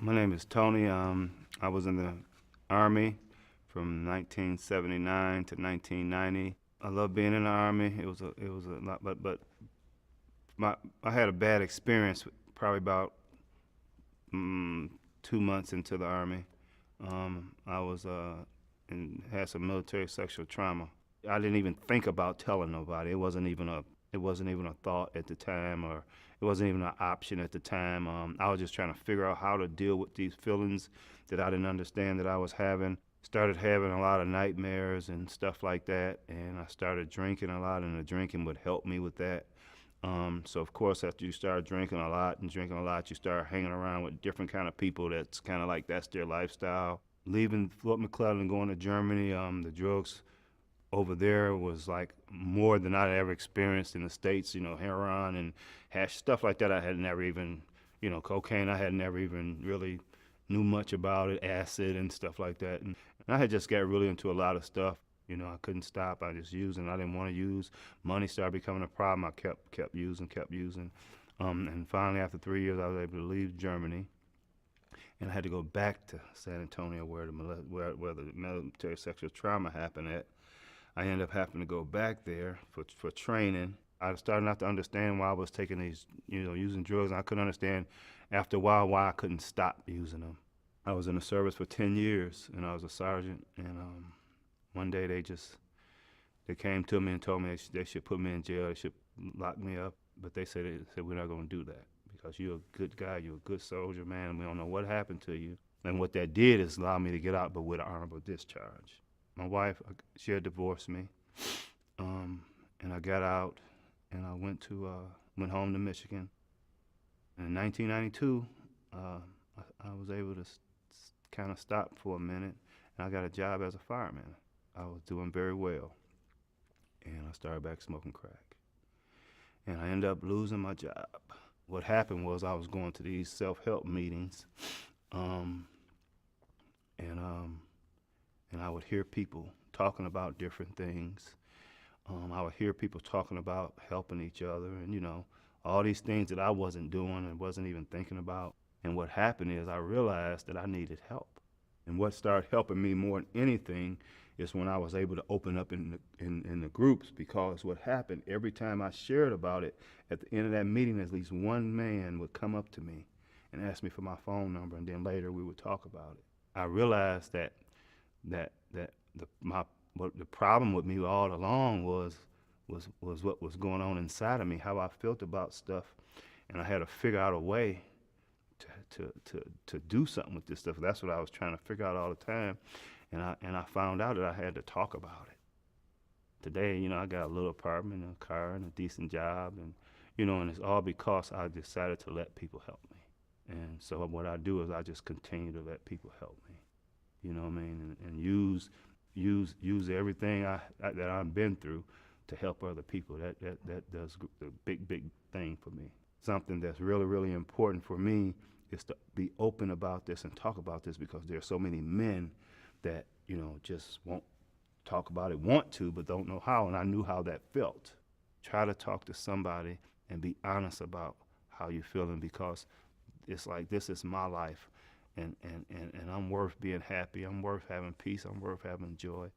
My name is Tony. I was in the Army from 1979 to 1990. I love being in the Army. It was a lot, but I had a bad experience probably about 2 months into the Army. I was and had some military sexual trauma. I didn't even think about telling nobody. It wasn't even a thought at the time, or it wasn't even an option at the time. I was just trying to figure out how to deal with these feelings that I didn't understand that I was having. Started having a lot of nightmares and stuff like that, and I started drinking a lot, and the drinking would help me with that. So of course, after you start drinking a lot and drinking a lot, you start hanging around with different kind of people. That's kind of like that's their lifestyle. Leaving Fort McClellan and going to Germany, the drugs over there was like more than I'd ever experienced in the States. Heroin and hash, stuff like that. I had never even, cocaine. I had never even really knew much about it. Acid and stuff like that. And I had just got really into a lot of stuff. I couldn't stop. I just used, and I didn't want to use. Money started becoming a problem. I kept using, kept using. And finally, after 3 years, I was able to leave Germany, and I had to go back to San Antonio, where the military sexual trauma happened at. I ended up having to go back there for training. I started not to understand why I was taking these, using drugs. And I couldn't understand after a while why I couldn't stop using them. I was in the service for 10 years, and I was a sergeant. And one day they came to me and told me they should put me in jail. They should lock me up. But they said we're not going to do that because you're a good guy. You're a good soldier, man. We don't know what happened to you. And what that did is allow me to get out, but with an honorable discharge. My wife, she had divorced me, and I got out, and I went home to Michigan. And in 1992, I was able to kind of stop for a minute, and I got a job as a fireman. I was doing very well, and I started back smoking crack, and I ended up losing my job. What happened was I was going to these self-help meetings, um, and and I would hear people talking about different things. I would hear people talking about helping each other, and all these things that I wasn't doing and wasn't even thinking about. And what happened is I realized that I needed help. And what started helping me more than anything is when I was able to open up in the groups, because what happened every time I shared about it, at the end of that meeting, at least one man would come up to me and ask me for my phone number, and then later we would talk about it. I realized that what the problem with me all along was what was going on inside of me, how I felt about stuff, and I had to figure out a way to do something with this stuff. That's what I was trying to figure out all the time, and I found out that I had to talk about it. Today, I got a little apartment, a car, and a decent job, and it's all because I decided to let people help me. And so what I do is I just continue to let people help me. You know what I mean? And use everything that I've been through to help other people. That does the big thing for me. Something that's really, really important for me is to be open about this and talk about this, because there are so many men that just won't talk about it, want to, but don't know how. And I knew how that felt. Try to talk to somebody and be honest about how you're feeling, because it's like, this is my life, and I'm worth being happy. I'm worth having peace. I'm worth having joy.